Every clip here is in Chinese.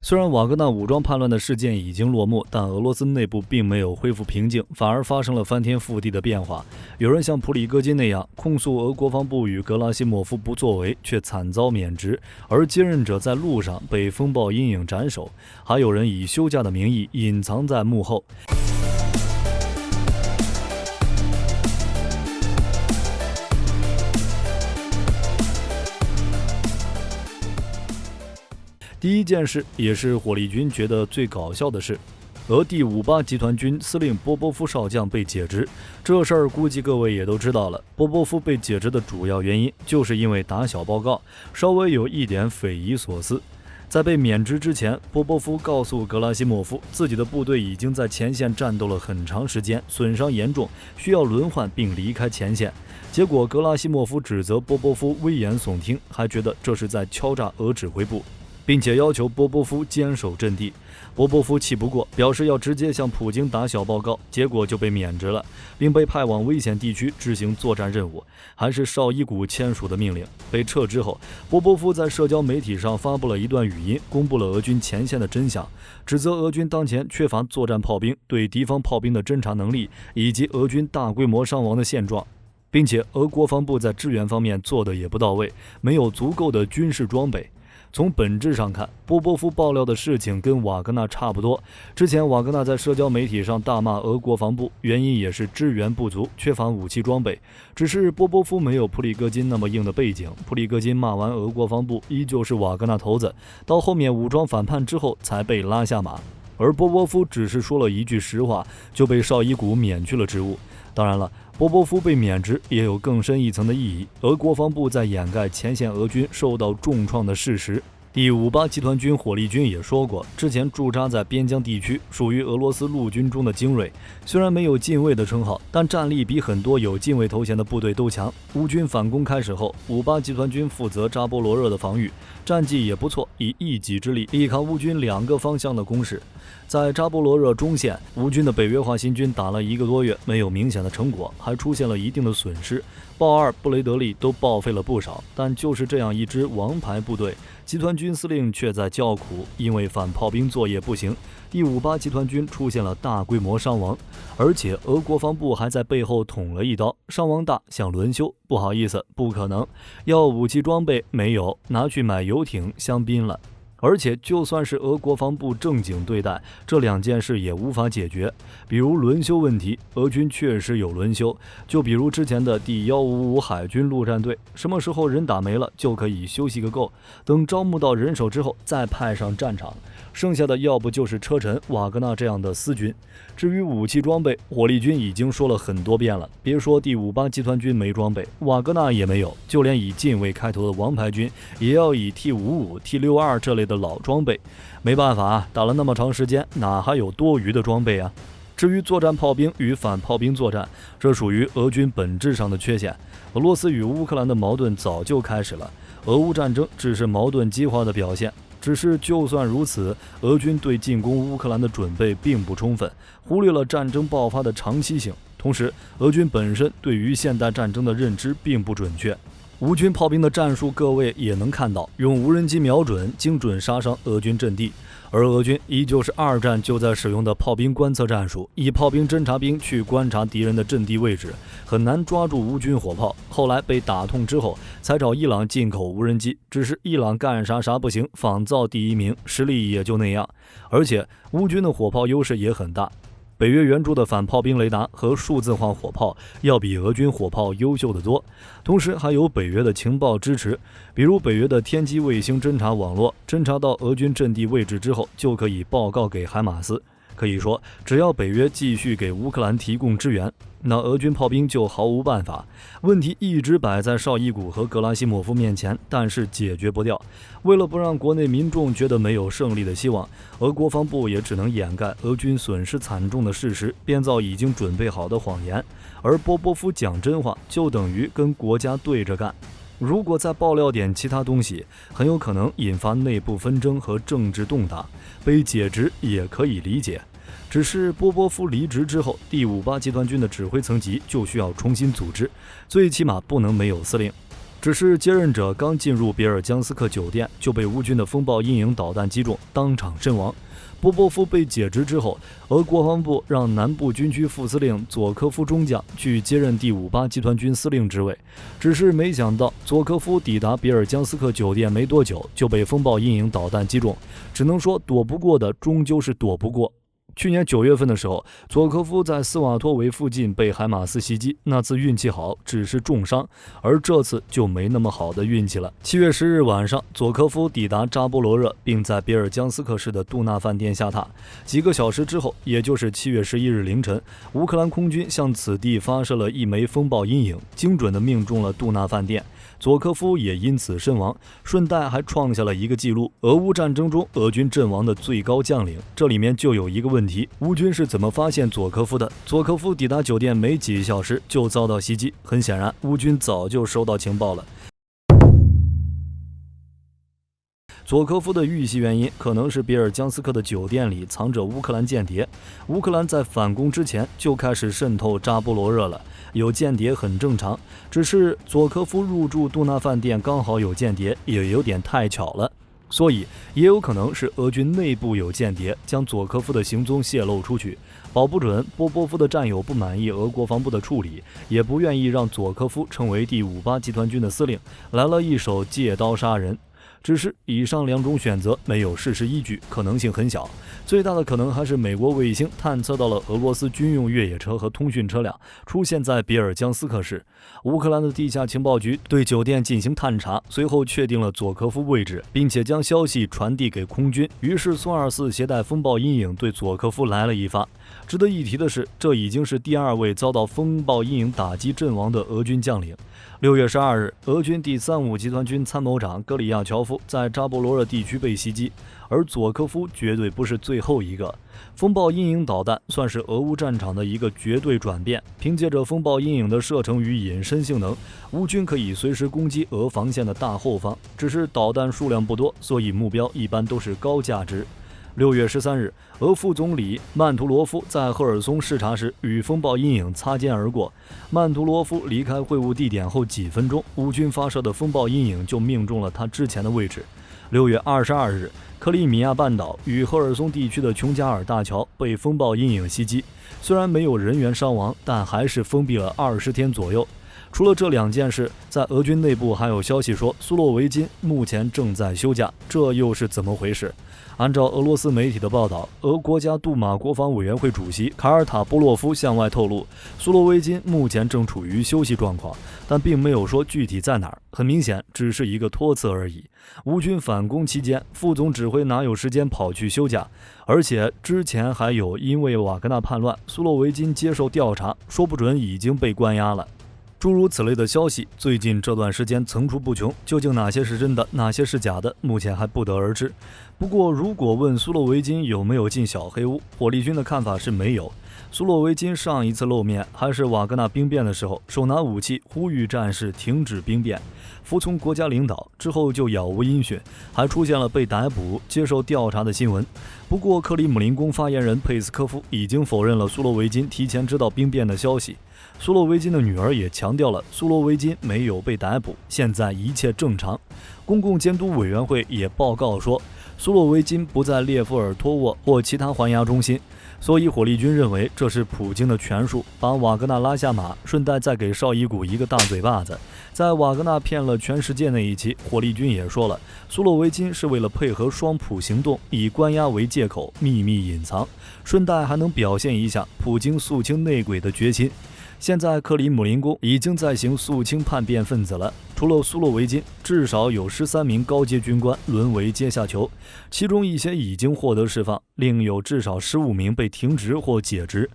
虽然瓦格纳武装叛乱的事件已经落幕，但俄罗斯内部并没有恢复平静，反而发生了翻天覆地的变化。有人像普里戈金那样控诉俄国防部与格拉西莫夫不作为，却惨遭免职，而接任者在路上被风暴阴影斩首；还有人以休假的名义隐藏在幕后。第一件事，也是火力军觉得最搞笑的事，俄第58集团军司令波波夫少将被解职。这事儿估计各位也都知道了。波波夫被解职的主要原因，就是因为打小报告稍微有一点匪夷所思。在被免职之前，波波夫告诉格拉西莫夫，自己的部队已经在前线战斗了很长时间，损伤严重，需要轮换并离开前线。结果格拉西莫夫指责波波夫危言耸听，还觉得这是在敲诈俄指挥部，并且要求波波夫坚守阵地。波波夫气不过，表示要直接向普京打小报告，结果就被免职了，并被派往危险地区执行作战任务，还是绍伊古签署的命令。被撤之后，波波夫在社交媒体上发布了一段语音，公布了俄军前线的真相，指责俄军当前缺乏作战炮兵，对敌方炮兵的侦察能力，以及俄军大规模伤亡的现状，并且俄国防部在支援方面做的也不到位，没有足够的军事装备。从本质上看，波波夫爆料的事情跟瓦格纳差不多。之前瓦格纳在社交媒体上大骂俄国防部，原因也是支援不足，缺乏武器装备。只是波波夫没有普里戈金那么硬的背景，普里戈金骂完俄国防部依旧是瓦格纳头子，到后面武装反叛之后才被拉下马。而波波夫只是说了一句实话，就被绍伊古免去了职务。当然了，波波夫被免职也有更深一层的意义，俄国防部在掩盖前线俄军受到重创的事实。第58集团军火力军也说过，之前驻扎在边疆地区，属于俄罗斯陆军中的精锐，虽然没有近卫的称号，但战力比很多有近卫头衔的部队都强。乌军反攻开始后，58集团军负责扎波罗热的防御，战绩也不错，以一己之力抵抗乌军两个方向的攻势。在扎波罗热中线，乌军的北约化新军打了1个多月，没有明显的成果，还出现了一定的损失，豹二、布雷德利都报废了不少。但就是这样一支王牌部队，集团军司令却在叫苦，因为反炮兵作业不行，第58集团军出现了大规模伤亡，而且俄国防部还在背后捅了一刀，伤亡大，想轮休，不好意思，不可能，要武器装备没有，拿去买游艇、香槟了。而且就算是俄国防部正经对待，这两件事也无法解决。比如轮休问题，俄军确实有轮休，就比如之前的第155海军陆战队，什么时候人打没了就可以休息个够，等招募到人手之后再派上战场，剩下的要不就是车臣、瓦格纳这样的私军。至于武器装备，火力军已经说了很多遍了，别说第58集团军没装备，瓦格纳也没有，就连以近卫开头的王牌军也要以 T55、T62 这类的老装备。没办法啊，打了那么长时间，哪还有多余的装备啊？至于作战炮兵与反炮兵作战，这属于俄军本质上的缺陷。俄罗斯与乌克兰的矛盾早就开始了，俄乌战争只是矛盾激化的表现。只是就算如此，俄军对进攻乌克兰的准备并不充分，忽略了战争爆发的长期性。同时，俄军本身对于现代战争的认知并不准确。乌军炮兵的战术各位也能看到，用无人机瞄准，精准杀伤俄军阵地。而俄军依旧是二战就在使用的炮兵观测战术，以炮兵侦察兵去观察敌人的阵地位置，很难抓住乌军火炮。后来被打痛之后，才找伊朗进口无人机，只是伊朗干啥啥不行，仿造第一名，实力也就那样。而且乌军的火炮优势也很大，北约援助的反炮兵雷达和数字化火炮要比俄军火炮优秀得多，同时还有北约的情报支持，比如北约的天基卫星侦察网络，侦察到俄军阵地位置之后，就可以报告给海马斯。可以说，只要北约继续给乌克兰提供支援，那俄军炮兵就毫无办法。问题一直摆在绍伊古和格拉西莫夫面前，但是解决不掉。为了不让国内民众觉得没有胜利的希望，俄国防部也只能掩盖俄军损失惨重的事实，编造已经准备好的谎言。而波波夫讲真话，就等于跟国家对着干。如果再爆料点其他东西，很有可能引发内部纷争和政治动荡，被解职也可以理解。只是波波夫离职之后，第58集团军的指挥层级就需要重新组织，最起码不能没有司令。只是接任者刚进入别尔江斯克酒店，就被乌军的风暴阴影导弹击中，当场身亡。波波夫被解职之后，俄国防部让南部军区副司令佐科夫中将去接任第58集团军司令职位。只是没想到，佐科夫抵达别尔江斯克酒店没多久，就被风暴阴影导弹击中。只能说躲不过的，终究是躲不过。去年9月份的时候，佐科夫在斯瓦托维附近被海马斯袭击，那次运气好，只是重伤，而这次就没那么好的运气了。7月10日晚上，佐科夫抵达扎波罗热，并在别尔江斯克市的杜纳饭店下榻。几个小时之后，也就是7月11日凌晨，乌克兰空军向此地发射了一枚风暴阴影，精准地命中了杜纳饭店。佐科夫也因此身亡，顺带还创下了一个记录：俄乌战争中俄军阵亡的最高将领。这里面就有一个问题，乌军是怎么发现佐科夫的？佐科夫抵达酒店没几小时就遭到袭击，很显然乌军早就收到情报了。佐科夫的遇袭原因可能是别尔江斯克的酒店里藏着乌克兰间谍，乌克兰在反攻之前就开始渗透扎波罗热了，有间谍很正常，只是佐科夫入住杜纳饭店刚好有间谍，也有点太巧了，所以也有可能是俄军内部有间谍将佐科夫的行踪泄露出去，保不准波波夫的战友不满意俄国防部的处理，也不愿意让佐科夫成为第58集团军的司令，来了一手借刀杀人。只是以上两种选择没有事实依据，可能性很小。最大的可能还是美国卫星探测到了俄罗斯军用越野车和通讯车辆出现在别尔江斯克市。乌克兰的地下情报局对酒店进行探查，随后确定了佐科夫位置，并且将消息传递给空军。于是苏24携带风暴阴影对佐科夫来了一发。值得一提的是，这已经是第2位遭到风暴阴影打击阵亡的俄军将领。6月12日，俄军第35集团军参谋长戈里亚乔夫在扎波罗热地区被袭击，而佐科夫绝对不是最后一个。风暴阴影导弹算是俄乌战场的一个绝对转变，凭借着风暴阴影的射程与隐身性能，乌军可以随时攻击俄防线的大后方。只是导弹数量不多，所以目标一般都是高价值。6月13日，俄副总理曼图罗夫在赫尔松视察时与风暴阴影擦肩而过。曼图罗夫离开会晤地点后几分钟，乌军发射的风暴阴影就命中了他之前的位置。6月22日，克里米亚半岛与赫尔松地区的琼加尔大桥被风暴阴影袭击，虽然没有人员伤亡，但还是封闭了20天左右。除了这2件事，在俄军内部还有消息说苏洛维金目前正在休假，这又是怎么回事？按照俄罗斯媒体的报道，俄国家杜马国防委员会主席卡尔塔波洛夫向外透露，苏洛维金目前正处于休息状况，但并没有说具体在哪儿，很明显只是一个托词而已。乌军反攻期间，副总指挥哪有时间跑去休假？而且之前还有因为瓦格纳叛乱，苏洛维金接受调查，说不准已经被关押了。诸如此类的消息，最近这段时间层出不穷，究竟哪些是真的，哪些是假的，目前还不得而知。不过，如果问苏洛维金有没有进小黑屋，火力军的看法是没有。苏洛维金上一次露面还是瓦格纳兵变的时候，手拿武器呼吁战士停止兵变，服从国家领导，之后就杳无音讯，还出现了被逮捕、接受调查的新闻。不过，克里姆林宫发言人佩斯科夫已经否认了苏洛维金提前知道兵变的消息。苏洛维金的女儿也强调了苏洛维金没有被逮捕，现在一切正常。公共监督委员会也报告说，苏洛维金不在列夫尔托沃或其他还押中心，所以火力军认为这是普京的权术，把瓦格纳拉下马，顺带再给绍伊古一个大嘴巴子。在瓦格纳骗了全世界那一期，火力军也说了，苏洛维金是为了配合双普行动，以关押为借口秘密隐藏，顺带还能表现一下普京肃清内鬼的决心。现在克里姆林宫已经在行肃清叛变分子了，除了苏洛维金，至少有13名高阶军官沦为阶下囚，其中一些已经获得释放，另有至少15名被停职或解职。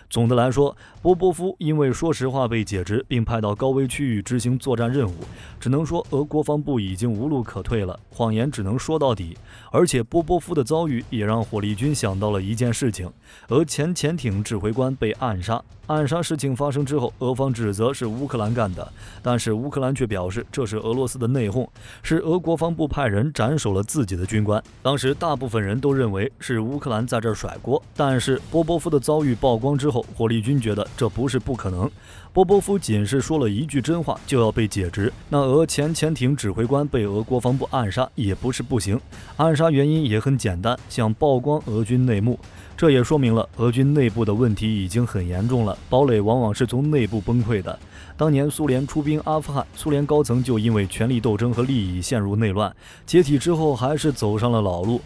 总的来说，波波夫因为说实话被解职，并派到高危区域执行作战任务，只能说俄国防部已经无路可退了，谎言只能说到底。而且波波夫的遭遇也让火力军想到了一件事情：俄前潜艇指挥官被暗杀，暗杀事情发生之后，俄方指责是乌克兰干的，但是乌克兰却表示这是俄罗斯的内讧，是俄国防部派人斩首了自己的军官。当时大部分人都认为是乌克兰在这儿甩锅，但是波波夫的遭遇曝光之后，火力军觉得这不是不可能。波波夫仅是说了一句真话就要被解职，那俄前潜艇指挥官被俄国防部暗杀也不是不行。暗杀原因也很简单，想曝光俄军内幕。这也说明了俄军内部的问题已经很严重了，堡垒往往是从内部崩溃的。当年苏联出兵阿富汗，苏联高层就因为权力斗争和利益陷入内乱，解体之后还是走上了老路。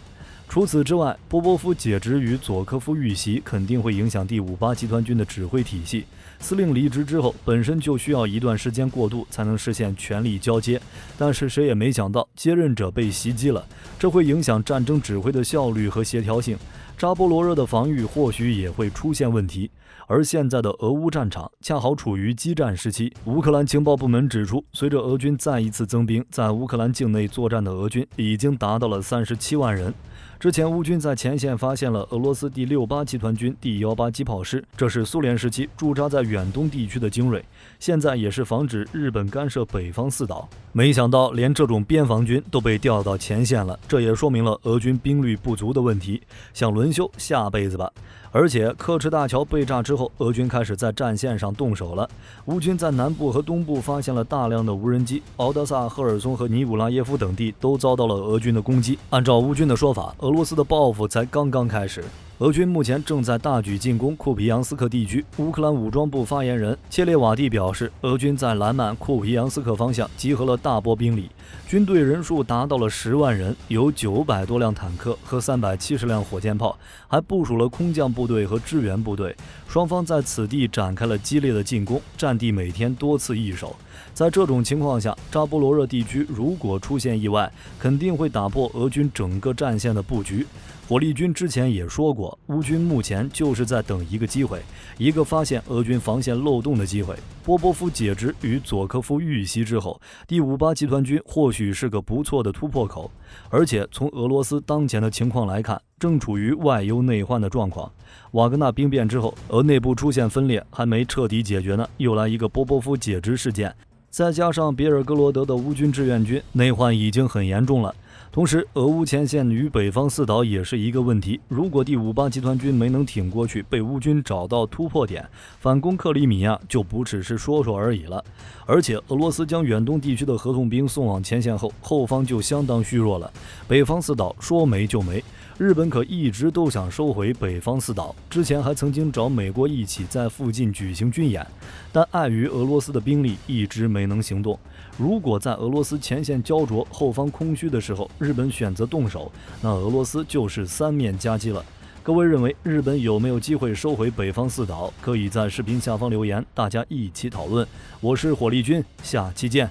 除此之外，波波夫解职与佐科夫遇袭肯定会影响第58集团军的指挥体系。司令离职之后，本身就需要一段时间过渡才能实现权力交接，但是谁也没想到接任者被袭击了，这会影响战争指挥的效率和协调性。扎波罗热的防御或许也会出现问题。而现在的俄乌战场恰好处于激战时期，乌克兰情报部门指出，随着俄军再一次增兵，在乌克兰境内作战的俄军已经达到了37万人。之前乌军在前线发现了俄罗斯第68集团军第18机炮师，这是苏联时期驻扎在远东地区的精锐，现在也是防止日本干涉北方四岛。没想到连这种边防军都被调到前线了，这也说明了俄军兵力不足的问题，想轮休下辈子吧。而且刻赤大桥被炸之后，俄军开始在战线上动手了。乌军在南部和东部发现了大量的无人机，敖德萨、赫尔松和尼古拉耶夫等地都遭到了俄军的攻击。按照乌军的说法，俄罗斯的报复才刚刚开始。俄军目前正在大举进攻库皮扬斯克地区。乌克兰武装部发言人切列瓦蒂表示，俄军在兰曼库皮扬斯克方向集合了大波兵力，军队人数达到了10万人，有900多辆坦克和370辆火箭炮，还部署了空降部队和支援部队。双方在此地展开了激烈的进攻，战地每天多次易手。在这种情况下，扎波罗热地区如果出现意外，肯定会打破俄军整个战线的布局。火力军之前也说过，乌军目前就是在等一个机会，一个发现俄军防线漏洞的机会。波波夫解职与佐科夫遇袭之后，第58集团军或许是个不错的突破口。而且从俄罗斯当前的情况来看，正处于外忧内患的状况。瓦格纳兵变之后，俄内部出现分裂，还没彻底解决呢，又来一个波波夫解职事件。再加上别尔哥罗德的乌军志愿军，内患已经很严重了。同时，俄乌前线与北方四岛也是一个问题。如果第58集团军没能挺过去，被乌军找到突破点，反攻克里米亚就不只是说说而已了。而且，俄罗斯将远东地区的合同兵送往前线后，后方就相当虚弱了。北方四岛说没就没。日本可一直都想收回北方四岛，之前还曾经找美国一起在附近举行军演，但碍于俄罗斯的兵力一直没能行动。如果在俄罗斯前线焦灼、后方空虚的时候，日本选择动手，那俄罗斯就是3面夹击了。各位认为日本有没有机会收回北方四岛？可以在视频下方留言，大家一起讨论。我是火力军，下期见。